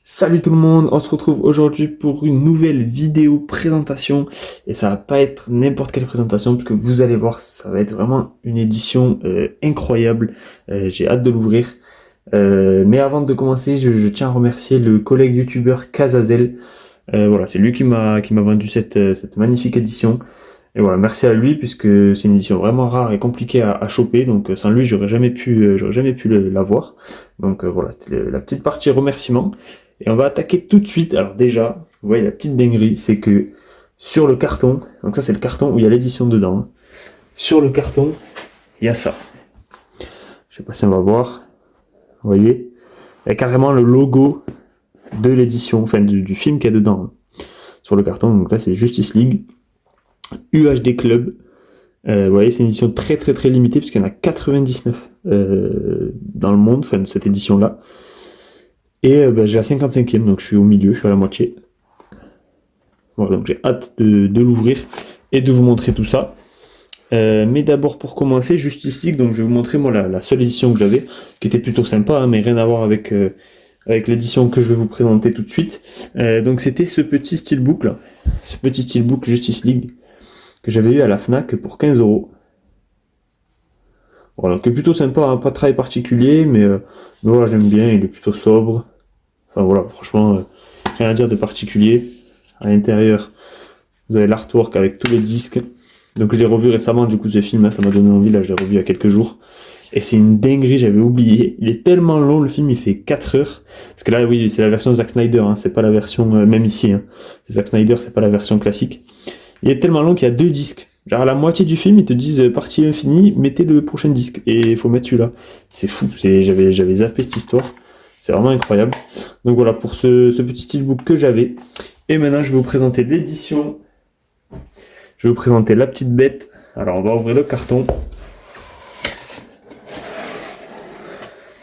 Salut tout le monde, on se retrouve aujourd'hui pour une nouvelle vidéo présentation et ça va pas être n'importe quelle présentation puisque vous allez voir, ça va être vraiment une édition incroyable. J'ai hâte de l'ouvrir. Mais avant de commencer, je tiens à remercier le collègue youtubeur Kazazel. Voilà, c'est lui qui m'a vendu cette magnifique édition. Et voilà, merci à lui puisque c'est une édition vraiment rare et compliquée à choper. Donc sans lui, j'aurais jamais pu l'avoir. Donc voilà, c'était la petite partie remerciement. Et on va attaquer tout de suite. Alors déjà, vous voyez la petite dinguerie, c'est que sur le carton, donc ça c'est le carton où il y a l'édition dedans. Hein. Sur le carton, il y a ça. Je sais pas si on va voir. Vous voyez, il y a carrément le logo de l'édition, enfin du film qu'il y a dedans. Hein. Sur le carton, donc là c'est Justice League, UHD Club. Vous voyez, c'est une édition très très très limitée puisqu'il y en a 99 dans le monde, enfin de cette édition-là. Et j'ai la 55e, donc je suis au milieu, je suis à la moitié. Voilà, donc j'ai hâte de l'ouvrir et de vous montrer tout ça. Mais d'abord pour commencer, Justice League, donc je vais vous montrer moi la seule édition que j'avais, qui était plutôt sympa, hein, mais rien à voir avec l'édition que je vais vous présenter tout de suite. Donc c'était ce petit steelbook là, ce petit steelbook Justice League que j'avais eu à la Fnac pour 15€. Voilà, qui est plutôt sympa, hein, pas de travail particulier, mais voilà, j'aime bien, il est plutôt sobre. Enfin voilà, franchement, rien à dire de particulier. À l'intérieur, vous avez l'artwork avec tous les disques. Donc je l'ai revu récemment, du coup ce film là, ça m'a donné envie, là je l'ai revu il y a quelques jours. Et c'est une dinguerie, j'avais oublié. Il est tellement long, le film, il fait 4 heures. Parce que là, oui, c'est la version Zack Snyder, hein, c'est pas la version, même ici, hein, c'est Zack Snyder, c'est pas la version classique. Il est tellement long qu'il y a 2 disques. Genre à la moitié du film, ils te disent partie infinie, mettez le prochain disque. Et il faut mettre celui-là. C'est fou, j'avais zappé cette histoire. C'est vraiment incroyable. Donc voilà, pour ce petit steelbook que j'avais. Et maintenant, je vais vous présenter l'édition. Je vais vous présenter la petite bête. Alors, on va ouvrir le carton.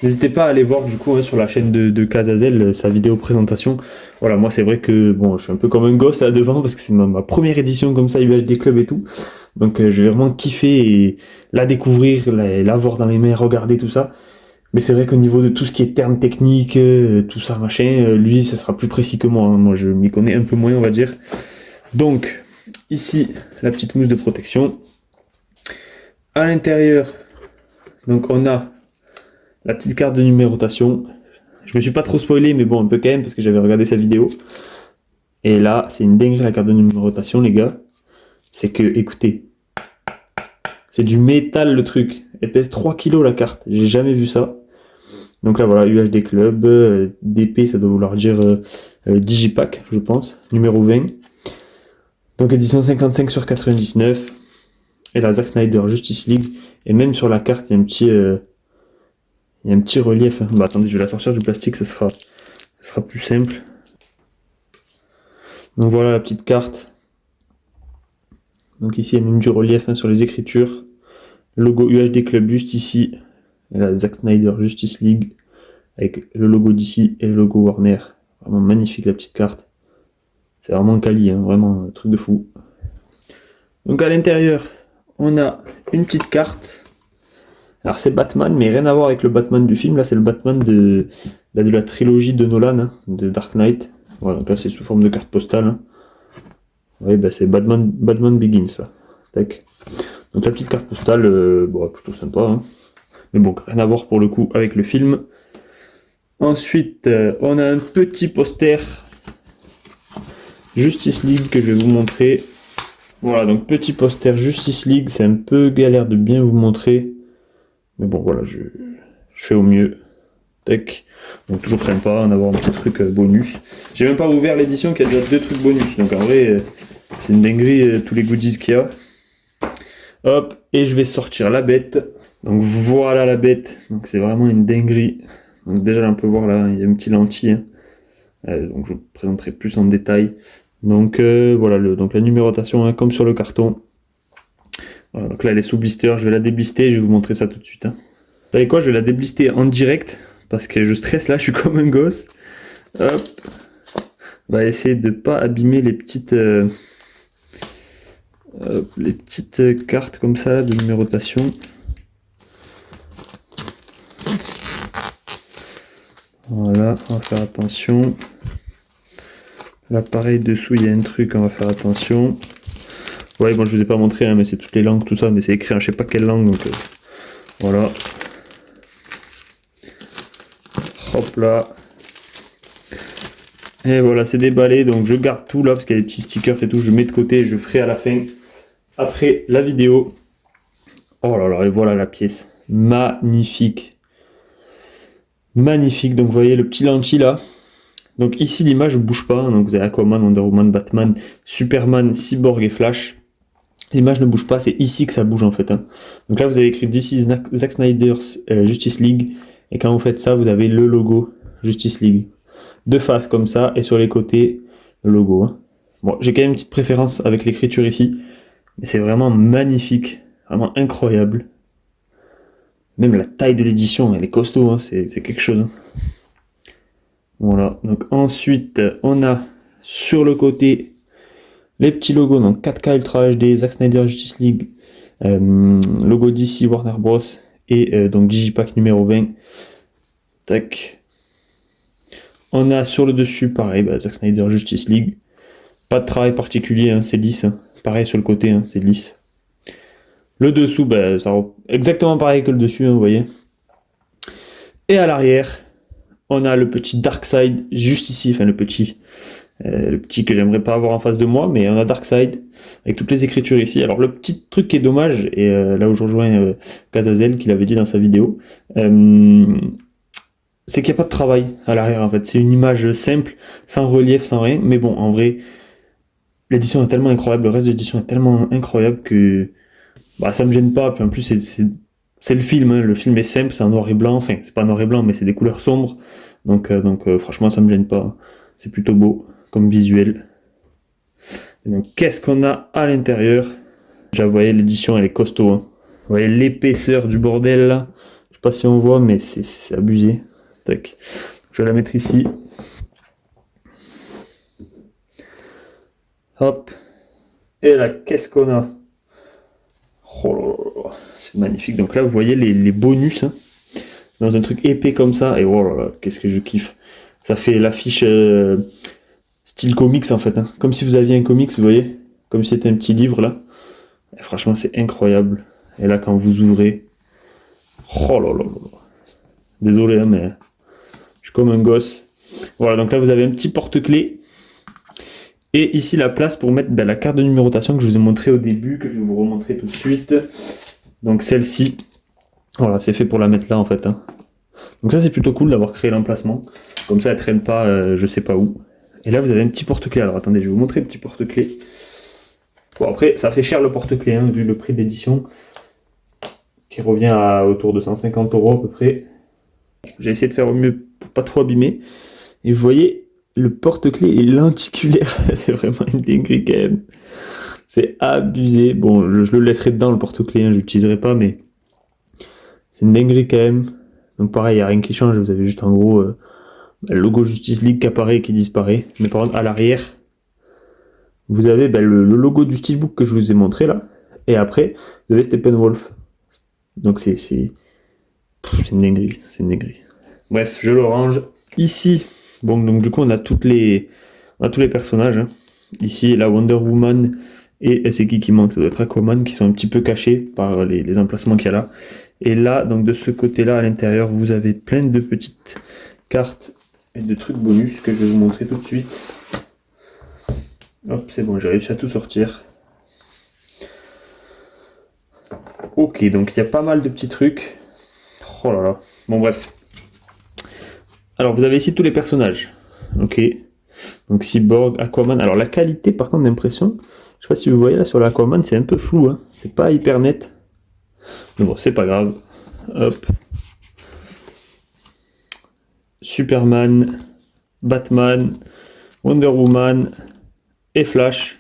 N'hésitez pas à aller voir du coup hein, sur la chaîne de Kazazel sa vidéo présentation. Voilà, moi c'est vrai que bon, je suis un peu comme un gosse là devant parce que c'est ma première édition comme ça UHD Club et tout. Donc je vais vraiment kiffer et la découvrir, la voir dans les mains, regarder tout ça. Mais c'est vrai qu'au niveau de tout ce qui est termes techniques, tout ça machin, lui ça sera plus précis que moi. Hein. Moi je m'y connais un peu moins on va dire. Donc ici la petite mousse de protection. À l'intérieur, donc on a la petite carte de numérotation. Je me suis pas trop spoilé, mais bon, un peu quand même, parce que j'avais regardé sa vidéo. Et là, c'est une dinguerie la carte de numérotation, les gars. C'est que, écoutez, c'est du métal le truc. Elle pèse 3 kilos la carte. J'ai jamais vu ça. Donc là, voilà, UHD Club. DP, ça doit vouloir dire Digipack, je pense. Numéro 20. Donc édition 55 sur 99. Et la Zack Snyder Justice League. Et même sur la carte, il y a un petit... il y a un petit relief. Bah attendez, je vais la sortir du plastique, ce sera plus simple. Donc voilà la petite carte. Donc ici, il y a même du relief hein, sur les écritures. Logo UHD Club juste ici. Et la Zack Snyder Justice League. Avec le logo d'ici et le logo Warner. Vraiment magnifique la petite carte. C'est vraiment quali, hein, vraiment un truc de fou. Donc à l'intérieur, on a une petite carte. Alors c'est Batman, mais rien à voir avec le Batman du film. Là, c'est le Batman de la trilogie de Nolan, hein, de Dark Knight. Voilà, donc là, c'est sous forme de carte postale. Hein. Oui, bah, c'est Batman Begins, là. Tac. Donc la petite carte postale, bon, plutôt sympa. Hein. Mais bon, rien à voir pour le coup avec le film. Ensuite, on a un petit poster Justice League que je vais vous montrer. Voilà, donc petit poster Justice League. C'est un peu galère de bien vous montrer. Mais bon, voilà, je fais au mieux. Tac. Donc toujours sympa en avoir un petit truc bonus. J'ai même pas ouvert l'édition qui a déjà 2 trucs bonus. Donc en vrai, c'est une dinguerie tous les goodies qu'il y a. Hop, et je vais sortir la bête. Donc voilà la bête. Donc c'est vraiment une dinguerie. Donc déjà là, on peut voir là, il y a un petit lentille. Hein. Donc je vous présenterai plus en détail. Donc voilà, donc la numérotation hein, comme sur le carton. Voilà, donc là elle est sous blister, je vais la déblister, je vais vous montrer ça tout de suite. Hein. Vous savez quoi, je vais la déblister en direct, parce que je stresse là, je suis comme un gosse. Hop. On va essayer de ne pas abîmer les petites cartes comme ça là, de numérotation. Voilà. Voilà, on va faire attention. Là, pareil, dessous, il y a un truc, on va faire attention. Ouais, bon, je vous ai pas montré, hein, mais c'est toutes les langues, tout ça, mais c'est écrit en je sais pas quelle langue, donc voilà. Hop là. Et voilà, c'est déballé, donc je garde tout là, parce qu'il y a des petits stickers et tout, je mets de côté, je ferai à la fin, après la vidéo. Oh là là, et voilà la pièce. Magnifique. Magnifique, donc vous voyez le petit lentille là. Donc ici l'image ne bouge pas, hein. Donc vous avez Aquaman, Wonder Woman, Batman, Superman, Cyborg et Flash. L'image ne bouge pas, c'est ici que ça bouge en fait. Hein. Donc là vous avez écrit This is Zack Snyder's Justice League. Et quand vous faites ça, vous avez le logo Justice League. De face comme ça, et sur les côtés, le logo. Hein. Bon, j'ai quand même une petite préférence avec l'écriture ici. Mais c'est vraiment magnifique, vraiment incroyable. Même la taille de l'édition, elle est costaud, hein. C'est quelque chose. Hein. Voilà, donc ensuite, on a sur le côté les petits logos, donc 4K Ultra HD, Zack Snyder Justice League, logo DC Warner Bros. Et donc Digipack numéro 20. Tac. On a sur le dessus, pareil, Zack Snyder Justice League. Pas de travail particulier, hein, c'est lisse. Hein. Pareil sur le côté, hein, c'est lisse. Le dessous, ça exactement pareil que le dessus, hein, vous voyez. Et à l'arrière, on a le petit Darkseid juste ici, enfin le petit que j'aimerais pas avoir en face de moi, mais on a Darkseid avec toutes les écritures ici. Alors le petit truc qui est dommage, et là où je rejoins Kazazel qui l'avait dit dans sa vidéo, c'est qu'il n'y a pas de travail à l'arrière en fait. C'est une image simple, sans relief, sans rien. Mais bon, en vrai, l'édition est tellement incroyable, le reste de l'édition est tellement incroyable que ça me gêne pas. Puis en plus, c'est le film. Hein. Le film est simple, c'est en noir et blanc. Enfin, c'est pas noir et blanc, mais c'est des couleurs sombres. Donc franchement, ça me gêne pas. C'est plutôt beau comme visuel. Et donc, qu'est-ce qu'on a à l'intérieur? Déjà, vous voyez, l'édition, elle est costaud. Hein. Vous voyez l'épaisseur du bordel là. Je sais pas si on voit, mais c'est abusé. Tac. Je vais la mettre ici. Hop. Et là, qu'est-ce qu'on a? Oh là là, c'est magnifique. Donc là, vous voyez les bonus. Hein. C'est dans un truc épais comme ça. Et oh là là, qu'est-ce que je kiffe. Ça fait l'affiche style comics en fait. Hein. Comme si vous aviez un comics, vous voyez. Comme si c'était un petit livre là. Et franchement, c'est incroyable. Et là, quand vous ouvrez. Oh là là là. Désolé, hein, mais je suis comme un gosse. Voilà, donc là, vous avez un petit porte-clés. Et ici, la place pour mettre la carte de numérotation que je vous ai montré au début, que je vais vous remontrer tout de suite. Donc celle-ci, voilà, c'est fait pour la mettre là en fait. Hein. Donc ça, c'est plutôt cool d'avoir créé l'emplacement. Comme ça, elle traîne pas, je sais pas où. Et là, vous avez un petit porte-clés. Alors attendez, je vais vous montrer le petit porte-clés. Bon, après, ça fait cher le porte-clés, hein, vu le prix d'édition, qui revient à autour de 150 € à peu près. J'ai essayé de faire au mieux pour pas trop abîmer. Et vous voyez, le porte-clés est lenticulaire. C'est vraiment une dinguerie quand même. C'est abusé. Bon, je le laisserai dedans le porte-clés, hein, je l'utiliserai pas, mais c'est une dinguerie quand même. Donc pareil, il n'y a rien qui change. Vous avez juste en gros le logo Justice League qui apparaît et qui disparaît. Mais par contre, à l'arrière, vous avez le logo du steelbook que je vous ai montré là. Et après, vous avez Steppenwolf. Donc c'est une dinguerie. C'est une dinguerie. Bref, je le range. Ici, bon, donc du coup, on a tous les personnages. Hein. Ici, la Wonder Woman et c'est qui manque? Ça doit être Aquaman, qui sont un petit peu cachés par les emplacements qu'il y a là. Et là, donc de ce côté-là, à l'intérieur, vous avez plein de petites cartes et de trucs bonus que je vais vous montrer tout de suite. Hop, c'est bon, j'ai réussi à tout sortir. Ok, donc il y a pas mal de petits trucs. Oh là là. Bon, bref. Alors, vous avez ici tous les personnages. Ok. Donc, Cyborg, Aquaman. Alors, la qualité, par contre, d'impression, je sais pas si vous voyez là sur l'Aquaman, c'est un peu flou. Hein. C'est pas hyper net. Mais bon, c'est pas grave. Hop. Superman, Batman, Wonder Woman et Flash.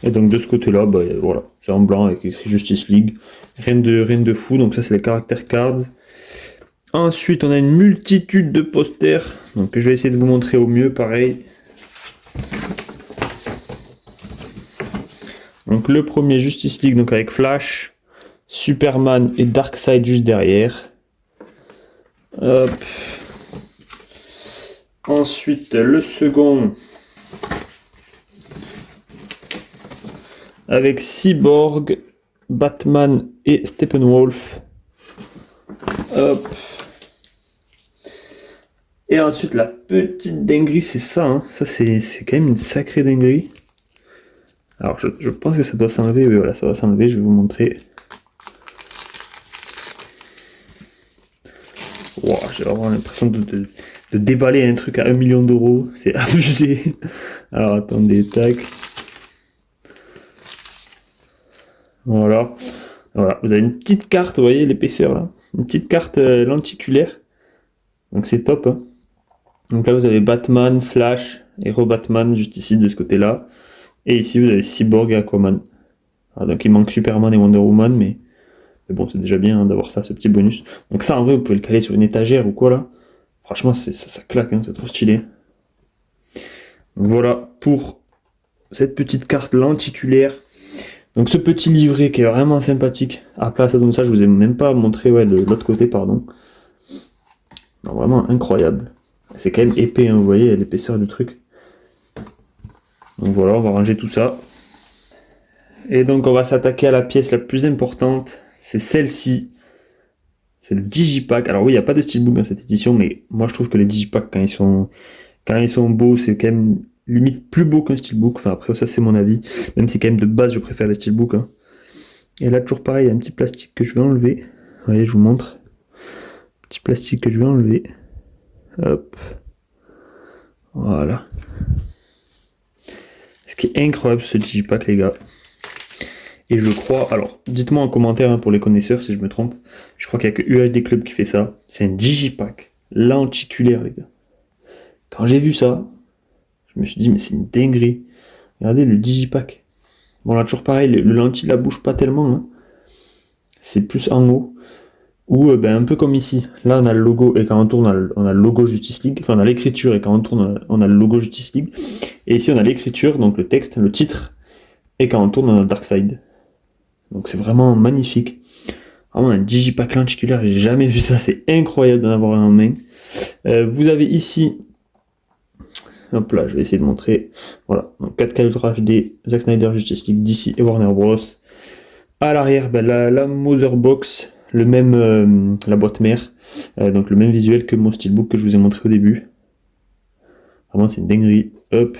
Et donc, de ce côté-là, voilà. C'est en blanc avec écrit Justice League. Rien de fou. Donc, ça, c'est les character cards. Ensuite, on a une multitude de posters, donc je vais essayer de vous montrer au mieux, pareil. Donc le premier Justice League, donc avec Flash, Superman et Darkseid juste derrière. Hop. Ensuite, le second avec Cyborg, Batman et Steppenwolf. Hop. Et ensuite, la petite dinguerie, c'est ça. Hein. Ça, c'est quand même une sacrée dinguerie. Alors, je pense que ça doit s'enlever. Oui, voilà, ça va s'enlever. Je vais vous montrer. Wow, j'ai vraiment l'impression de déballer un truc à 1 million d'euros. C'est abusé. Alors, attendez, tac. Voilà. Voilà. Vous avez une petite carte, vous voyez l'épaisseur là. Une petite carte lenticulaire. Donc, c'est top. Hein. Donc là, vous avez Batman, Flash, Hero Batman juste ici de ce côté-là. Et ici, vous avez Cyborg et Aquaman. Ah, donc il manque Superman et Wonder Woman, mais bon, c'est déjà bien hein, d'avoir ça, ce petit bonus. Donc ça, en vrai, vous pouvez le caler sur une étagère ou quoi là. Franchement, ça claque, hein, c'est trop stylé. Donc voilà pour cette petite carte lenticulaire. Donc ce petit livret qui est vraiment sympathique. À plat, ça donne ça, je vous ai même pas montré de l'autre côté, pardon. Non, vraiment incroyable. C'est quand même épais, hein, vous voyez l'épaisseur du truc. Donc voilà, on va ranger tout ça. Et donc on va s'attaquer à la pièce la plus importante, c'est celle-ci. C'est le Digipack. Alors oui, il n'y a pas de steelbook dans cette édition, mais moi je trouve que les Digipacks, quand ils sont beaux, c'est quand même limite plus beau qu'un steelbook. Enfin après, ça c'est mon avis. Même si quand même de base, je préfère les steelbooks. Hein. Et là, toujours pareil, il y a un petit plastique que je vais enlever. Vous voyez, je vous montre. Petit plastique que je vais enlever. Hop. Voilà. Ce qui est incroyable ce Digipack, les gars. Et je crois, alors dites-moi en commentaire hein, pour les connaisseurs si je me trompe, je crois qu'il n'y a que UHD Club qui fait ça. C'est un Digipack lenticulaire, les gars. Quand j'ai vu ça, je me suis dit, mais c'est une dinguerie. Regardez le Digipack. Bon, là, toujours pareil, le lentille la bouge pas tellement. Hein. C'est plus en haut. Ou un peu comme ici. Là, on a le logo et quand on tourne, on a le logo Justice League. Enfin, on a l'écriture et quand on tourne, on a le logo Justice League. Et ici, on a l'écriture, donc le texte, le titre. Et quand on tourne, on a Darkseid. Donc c'est vraiment magnifique. Vraiment un Digipack lenticulaire, j'ai jamais vu ça, c'est incroyable d'en avoir un en main. Vous avez ici, hop là, je vais essayer de montrer. Voilà, donc 4K Ultra HD, Zack Snyder, Justice League, DC et Warner Bros. À l'arrière, la Mother Box, le même, la boîte mère, donc le même visuel que mon steelbook que je vous ai montré au début. Vraiment, c'est une dinguerie. Hop.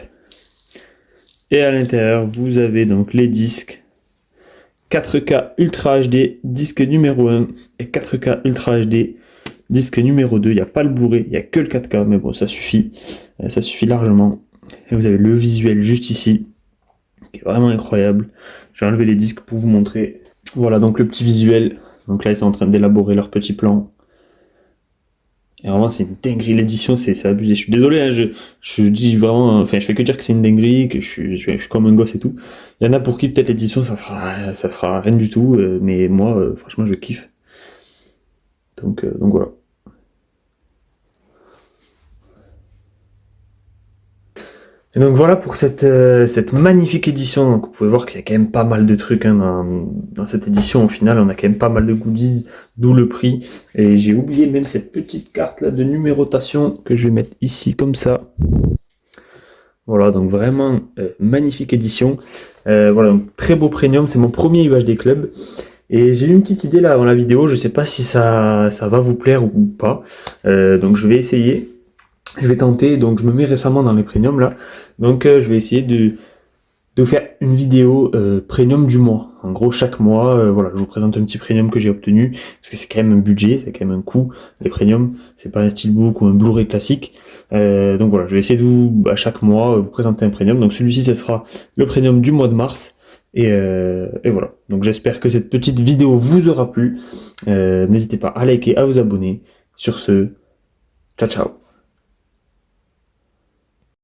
Et à l'intérieur, vous avez donc les disques. 4K Ultra HD, disque numéro 1 et 4K Ultra HD, disque numéro 2. Il n'y a pas le Blu-ray, il n'y a que le 4K, mais bon, ça suffit largement. Et vous avez le visuel juste ici, qui est vraiment incroyable. J'ai enlevé les disques pour vous montrer. Voilà donc le petit visuel. Donc là, ils sont en train d'élaborer leur petit plan. Et vraiment, c'est une dinguerie. L'édition, c'est abusé. Je suis désolé, hein, je dis vraiment, enfin, je fais que dire que c'est une dinguerie, que je suis comme un gosse et tout. Il y en a pour qui peut-être l'édition, ça sera rien du tout, mais moi, franchement, je kiffe. Donc voilà. Et donc voilà pour cette magnifique édition. Donc vous pouvez voir qu'il y a quand même pas mal de trucs hein, dans cette édition. Au final, on a quand même pas mal de goodies, d'où le prix. Et j'ai oublié même cette petite carte là de numérotation que je vais mettre ici comme ça. Voilà, donc vraiment magnifique édition. Voilà, donc très beau premium. C'est mon premier UHD Club. Et j'ai eu une petite idée là avant la vidéo. Je sais pas si ça va vous plaire ou pas. Donc je vais essayer. Je vais tenter, donc je me mets récemment dans les premiums là, donc je vais essayer de faire une vidéo premium du mois. En gros chaque mois, voilà, je vous présente un petit premium que j'ai obtenu, parce que c'est quand même un budget, c'est quand même un coût, les premiums, c'est pas un steelbook ou un Blu-ray classique. Donc voilà, je vais essayer de vous, à chaque mois, vous présenter un premium. Donc celui-ci, ce sera le premium du mois de mars. Et voilà, donc j'espère que cette petite vidéo vous aura plu. N'hésitez pas à liker, à vous abonner. Sur ce, ciao ciao.